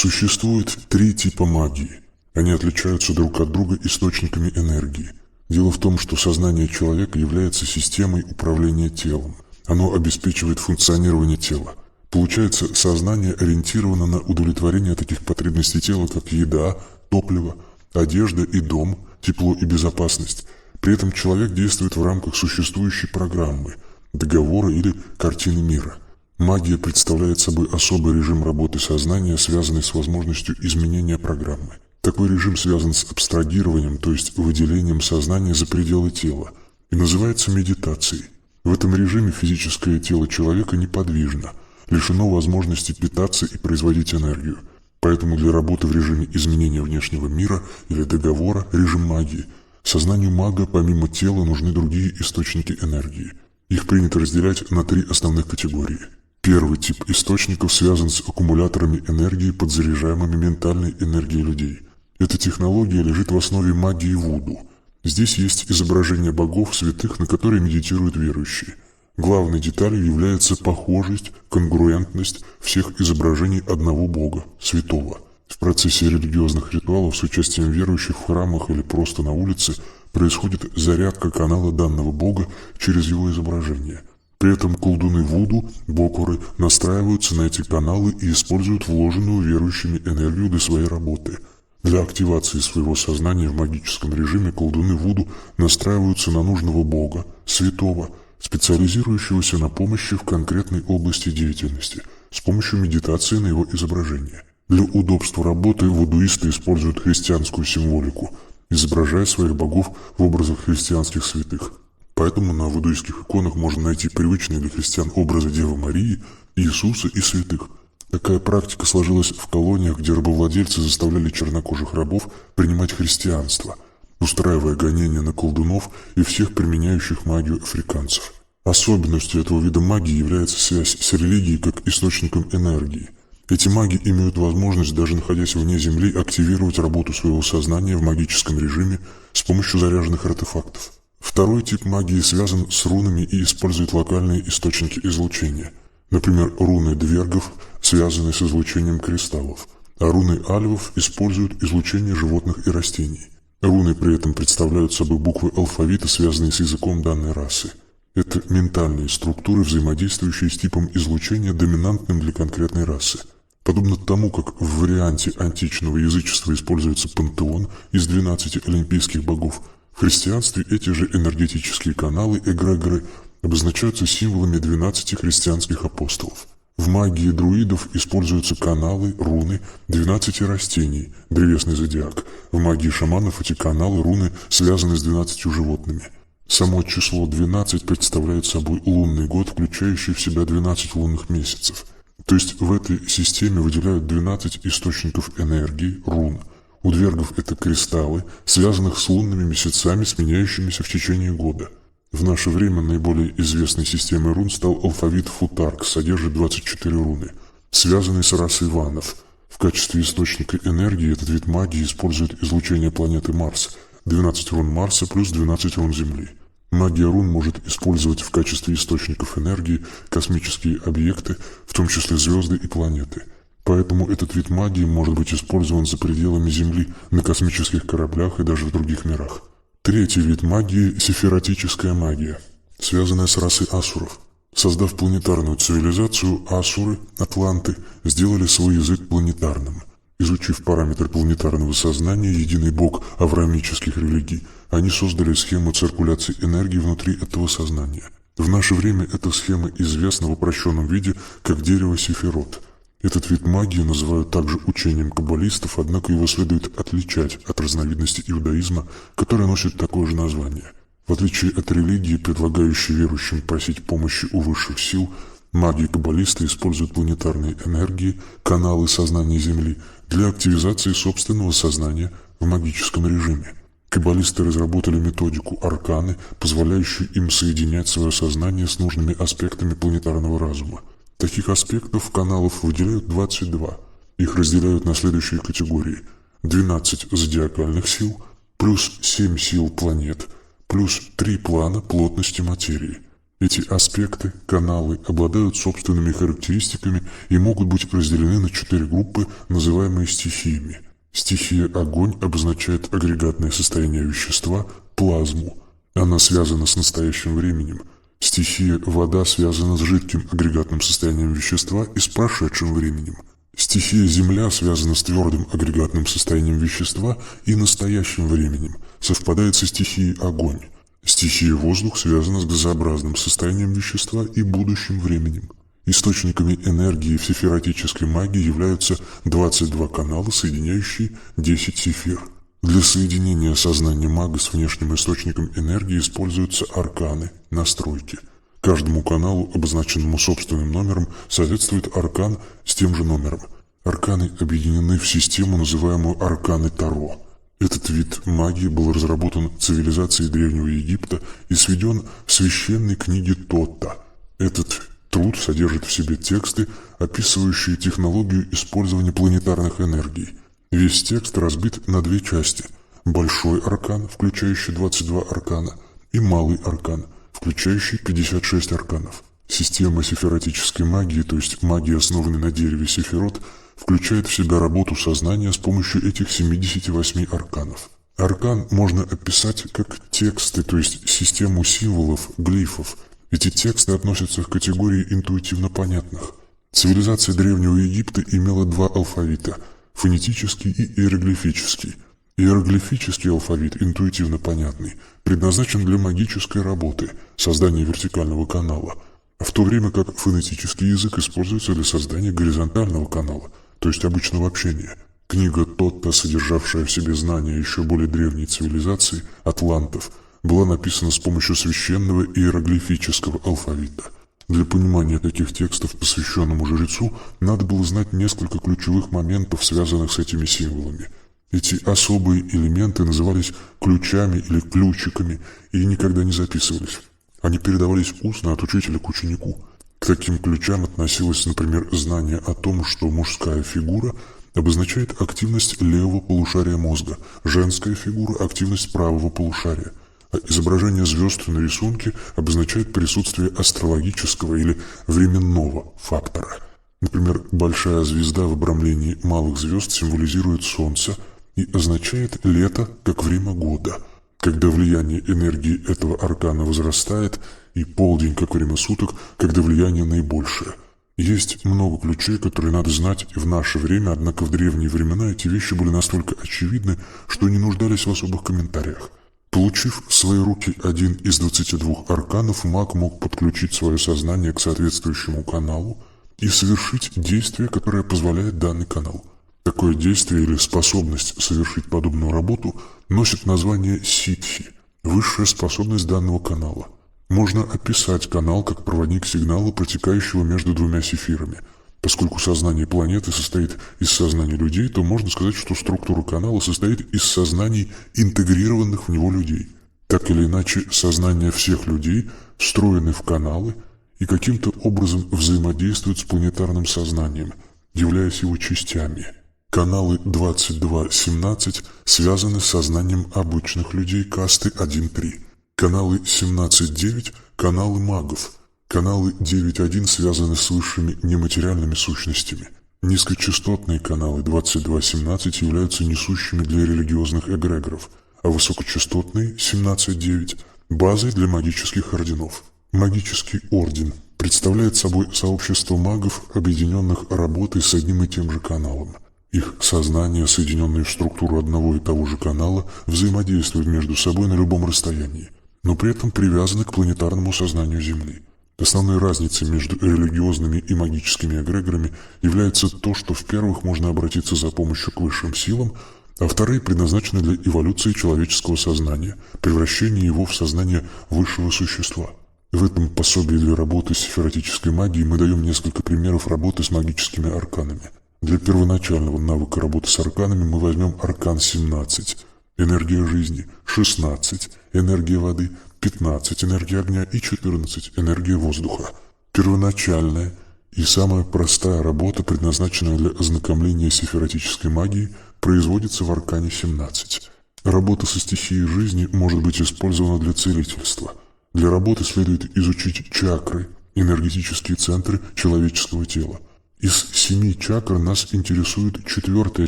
Существует три типа магии. Они отличаются друг от друга источниками энергии. Дело в том, что сознание человека является системой управления телом. Оно обеспечивает функционирование тела. Получается, сознание ориентировано на удовлетворение таких потребностей тела, как еда, топливо, одежда и дом, тепло и безопасность. При этом человек действует в рамках существующей программы, договора или картины мира. Магия представляет собой особый режим работы сознания, связанный с возможностью изменения программы. Такой режим связан с абстрагированием, то есть выделением сознания за пределы тела, и называется медитацией. В этом режиме физическое тело человека неподвижно, лишено возможности питаться и производить энергию. Поэтому для работы в режиме изменения внешнего мира или договора, режим магии, сознанию мага помимо тела нужны другие источники энергии. Их принято разделять на три основных категории. Первый тип источников связан с аккумуляторами энергии, подзаряжаемыми ментальной энергией людей. Эта технология лежит в основе магии вуду. Здесь есть изображения богов, святых, на которые медитируют верующие. Главной деталью является похожесть, конгруентность всех изображений одного бога, святого. В процессе религиозных ритуалов с участием верующих в храмах или просто на улице происходит зарядка канала данного бога через его изображение. При этом колдуны вуду, бокоры, настраиваются на эти каналы и используют вложенную верующими энергию для своей работы. Для активации своего сознания в магическом режиме колдуны вуду настраиваются на нужного бога, святого, специализирующегося на помощи в конкретной области деятельности, с помощью медитации на его изображение. Для удобства работы вудуисты используют христианскую символику, изображая своих богов в образах христианских святых. Поэтому на вудуистских иконах можно найти привычные для христиан образы Девы Марии, Иисуса и святых. Такая практика сложилась в колониях, где рабовладельцы заставляли чернокожих рабов принимать христианство, устраивая гонения на колдунов и всех применяющих магию африканцев. Особенностью этого вида магии является связь с религией как источником энергии. Эти маги имеют возможность, даже находясь вне Земли, активировать работу своего сознания в магическом режиме с помощью заряженных артефактов. Второй тип магии связан с рунами и использует локальные источники излучения. Например, руны двергов связаны с излучением кристаллов, а руны альвов используют излучение животных и растений. Руны при этом представляют собой буквы алфавита, связанные с языком данной расы. Это ментальные структуры, взаимодействующие с типом излучения, доминантным для конкретной расы. Подобно тому, как в варианте античного язычества используется пантеон из 12 олимпийских богов, в христианстве эти же энергетические каналы, эгрегоры, обозначаются символами 12 христианских апостолов. В магии друидов используются каналы, руны 12 растений, древесный зодиак. В магии шаманов эти каналы, руны связаны с 12 животными. Само число 12 представляет собой лунный год, включающий в себя 12 лунных месяцев. То есть в этой системе выделяют 12 источников энергии, рун. У двергов это кристаллы, связанных с лунными месяцами, сменяющимися в течение года. В наше время наиболее известной системой рун стал алфавит Футарк, содержит 24 руны, связанные с расой ванов. В качестве источника энергии этот вид магии использует излучение планеты Марс, 12 рун Марса плюс 12 рун Земли. Магия рун может использовать в качестве источников энергии космические объекты, в том числе звезды и планеты. Поэтому этот вид магии может быть использован за пределами Земли, на космических кораблях и даже в других мирах. Третий вид магии – сефиратическая магия, связанная с расой асуров. Создав планетарную цивилизацию, асуры, атланты, сделали свой язык планетарным. Изучив параметры планетарного сознания, единый бог авраамических религий, они создали схему циркуляции энергии внутри этого сознания. В наше время эта схема известна в упрощенном виде как дерево сефирот. Этот вид магии называют также учением каббалистов, однако его следует отличать от разновидности иудаизма, которая носит такое же название. В отличие от религии, предлагающей верующим просить помощи у высших сил, маги-каббалисты используют планетарные энергии, каналы сознания Земли для активизации собственного сознания в магическом режиме. Каббалисты разработали методику арканы, позволяющую им соединять свое сознание с нужными аспектами планетарного разума. Таких аспектов каналов выделяют 22. Их разделяют на следующие категории: 12 зодиакальных сил, плюс 7 сил планет, плюс 3 плана плотности материи. Эти аспекты, каналы, обладают собственными характеристиками и могут быть разделены на 4 группы, называемые стихиями. Стихия огонь обозначает агрегатное состояние вещества, плазму. Она связана с настоящим временем. Стихия вода связана с жидким агрегатным состоянием вещества и с прошедшим временем. Стихия земля связана с твердым агрегатным состоянием вещества и настоящим временем, совпадает со стихией огонь. Стихия воздух связана с газообразным состоянием вещества и будущим временем. Источниками энергии в сефиротической магии являются 22 канала, соединяющие 10 сефир. Для соединения сознания мага с внешним источником энергии используются арканы, настройки. Каждому каналу, обозначенному собственным номером, соответствует аркан с тем же номером. Арканы объединены в систему, называемую арканы Таро. Этот вид магии был разработан цивилизацией Древнего Египта и сведен в священной книге Тотта. Этот труд содержит в себе тексты, описывающие технологию использования планетарных энергий. Весь текст разбит на 2 части – большой аркан, включающий 22 аркана, и малый аркан, включающий 56 арканов. Система сефиротической магии, то есть магии, основанной на дереве сефирот, включает в себя работу сознания с помощью этих 78 арканов. Аркан можно описать как тексты, то есть систему символов, глифов. Эти тексты относятся к категории интуитивно понятных. Цивилизация Древнего Египта имела 2 алфавита – фонетический и иероглифический. Иероглифический алфавит, интуитивно понятный, предназначен для магической работы, создания вертикального канала, в то время как фонетический язык используется для создания горизонтального канала, то есть обычного общения. Книга Тотта, содержавшая в себе знания еще более древней цивилизации, атлантов, была написана с помощью священного иероглифического алфавита. Для понимания таких текстов посвященному жрецу надо было знать несколько ключевых моментов, связанных с этими символами. Эти особые элементы назывались ключами или ключиками и никогда не записывались. Они передавались устно от учителя к ученику. К таким ключам относилось, например, знание о том, что мужская фигура обозначает активность левого полушария мозга, женская фигура – активность правого полушария. А изображение звезд на рисунке обозначает присутствие астрологического или временного фактора. Например, большая звезда в обрамлении малых звезд символизирует Солнце и означает лето как время года, когда влияние энергии этого аркана возрастает, и полдень как время суток, когда влияние наибольшее. Есть много ключей, которые надо знать в наше время, однако в древние времена эти вещи были настолько очевидны, что не нуждались в особых комментариях. Получив в свои руки один из 22 арканов, маг мог подключить свое сознание к соответствующему каналу и совершить действие, которое позволяет данный канал. Такое действие или способность совершить подобную работу носит название ситхи – высшая способность данного канала. Можно описать канал как проводник сигнала, протекающего между 2 сефирами. Поскольку сознание планеты состоит из сознания людей, то можно сказать, что структура канала состоит из сознаний, интегрированных в него людей. Так или иначе, сознания всех людей встроены в каналы и каким-то образом взаимодействуют с планетарным сознанием, являясь его частями. Каналы 22-17 связаны с сознанием обычных людей касты 1-3. Каналы 17-9 – каналы магов. Каналы 9.1 связаны с высшими нематериальными сущностями. Низкочастотные каналы 22-17 являются несущими для религиозных эгрегоров, а высокочастотные 17.9 – базой для магических орденов. Магический орден представляет собой сообщество магов, объединенных работой с одним и тем же каналом. Их сознания, соединенные в структуру одного и того же канала, взаимодействуют между собой на любом расстоянии, но при этом привязаны к планетарному сознанию Земли. Основной разницей между религиозными и магическими эгрегорами является то, что в первых можно обратиться за помощью к высшим силам, а вторые предназначены для эволюции человеческого сознания, превращения его в сознание высшего существа. В этом пособии для работы с сефиротической магией мы даем несколько примеров работы с магическими арканами. Для первоначального навыка работы с арканами мы возьмем аркан 17 – энергия жизни, 16 – энергия воды, 15 – энергия огня и 14 – энергия воздуха. Первоначальная и самая простая работа, предназначенная для ознакомления с сефиротической магией, производится в аркане 17. Работа со стихией жизни может быть использована для целительства. Для работы следует изучить чакры, энергетические центры человеческого тела. Из 7 чакр нас интересует 4-я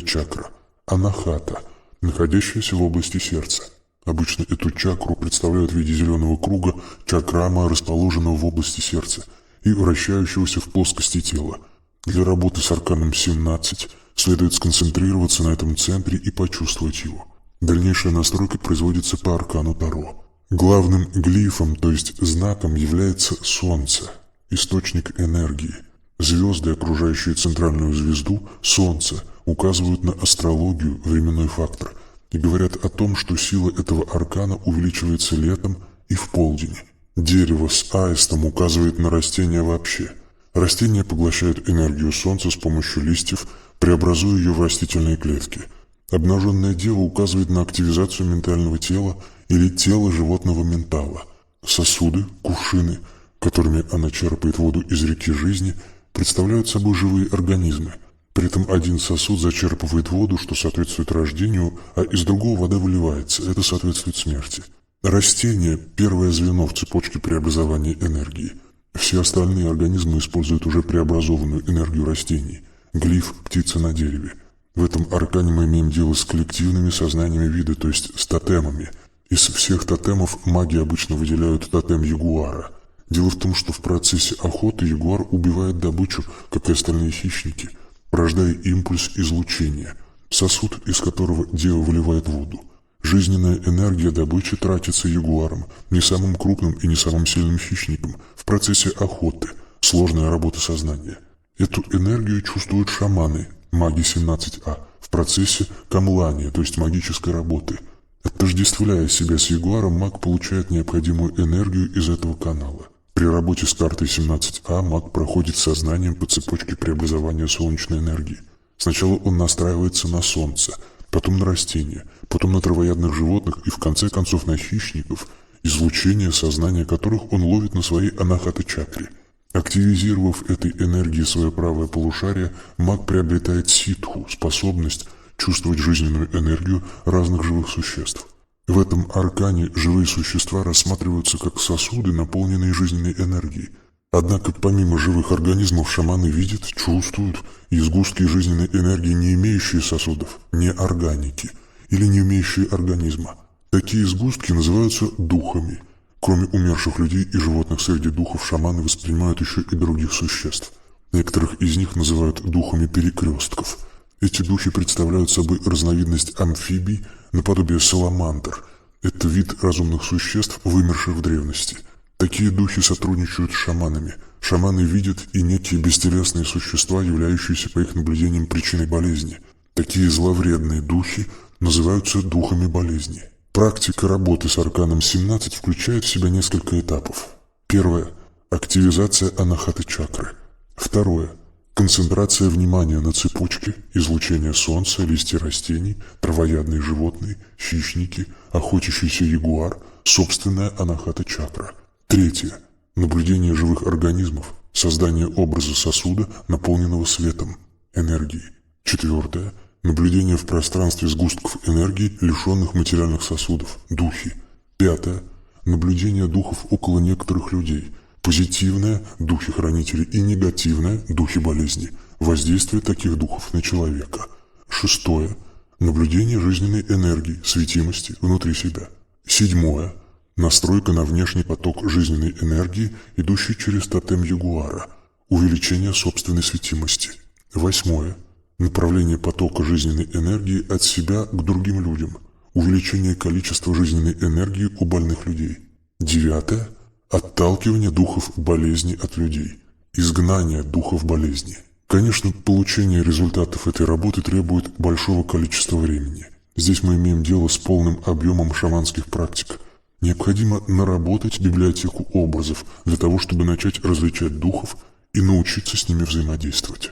чакра – анахата, находящаяся в области сердца. Обычно эту чакру представляют в виде зеленого круга чакрама, расположенного в области сердца и вращающегося в плоскости тела. Для работы с арканом 17 следует сконцентрироваться на этом центре и почувствовать его. Дальнейшая настройка производится по аркану Таро. Главным глифом, то есть знаком, является Солнце, источник энергии. Звезды, окружающие центральную звезду, Солнце, указывают на астрологию, временной фактор, и говорят о том, что сила этого аркана увеличивается летом и в полдень. Дерево с аистом указывает на растения вообще. Растения поглощают энергию Солнца с помощью листьев, преобразуя ее в растительные клетки. Обнаженная дева указывает на активизацию ментального тела или тела животного ментала. Сосуды, кувшины, которыми она черпает воду из реки жизни, представляют собой живые организмы. При этом один сосуд зачерпывает воду, что соответствует рождению, а из другого вода выливается, это соответствует смерти. Растения – первое звено в цепочке преобразования энергии. Все остальные организмы используют уже преобразованную энергию растений. Глиф – птица на дереве. В этом аркане мы имеем дело с коллективными сознаниями вида, то есть с тотемами. Из всех тотемов маги обычно выделяют тотем ягуара. Дело в том, что в процессе охоты ягуар убивает добычу, как и остальные хищники, порождая импульс излучения, сосуд, из которого дева выливает воду. Жизненная энергия добычи тратится ягуаром, не самым крупным и не самым сильным хищником, в процессе охоты, сложная работа сознания. Эту энергию чувствуют шаманы, маги 17А, в процессе камлания, то есть магической работы. Отождествляя себя с ягуаром, маг получает необходимую энергию из этого канала. При работе с картой 17А маг проходит сознанием по цепочке преобразования солнечной энергии. Сначала он настраивается на солнце, потом на растения, потом на травоядных животных и в конце концов на хищников, излучение сознания которых он ловит на своей анахата-чакре. Активизировав этой энергией свое правое полушарие, маг приобретает ситху, способность чувствовать жизненную энергию разных живых существ. В этом аркане живые существа рассматриваются как сосуды, наполненные жизненной энергией. Однако помимо живых организмов шаманы видят, чувствуют и сгустки жизненной энергии, не имеющие сосудов, не органики или не имеющие организма. Такие сгустки называются духами. Кроме умерших людей и животных, среди духов шаманы воспринимают еще и других существ. Некоторых из них называют духами перекрестков. Эти духи представляют собой разновидность амфибий, наподобие саламандр. Это вид разумных существ, вымерших в древности. Такие духи сотрудничают с шаманами. Шаманы видят и некие бестелесные существа, являющиеся по их наблюдениям причиной болезни. Такие зловредные духи называются духами болезни. Практика работы с арканом 17 включает в себя несколько этапов. Первое – активизация анахаты-чакры. Второе – концентрация внимания на цепочке, излучение солнца, листья растений, травоядные животные, хищники, охотящийся ягуар, собственная анахата-чакра. Третье – наблюдение живых организмов, создание образа сосуда, наполненного светом, энергией. Четвертое – наблюдение в пространстве сгустков энергии, лишенных материальных сосудов, духи. Пятое – наблюдение духов около некоторых людей. Позитивное – духи-хранители и негативное – духи болезни. Воздействие таких духов на человека. Шестое – наблюдение жизненной энергии, светимости внутри себя. Седьмое – настройка на внешний поток жизненной энергии, идущий через тотем ягуара. Увеличение собственной светимости. Восьмое – направление потока жизненной энергии от себя к другим людям. Увеличение количества жизненной энергии у больных людей. Девятое – отталкивание духов болезни от людей. Изгнание духов болезни. Конечно, получение результатов этой работы требует большого количества времени. Здесь мы имеем дело с полным объемом шаманских практик. Необходимо наработать библиотеку образов для того, чтобы начать различать духов и научиться с ними взаимодействовать.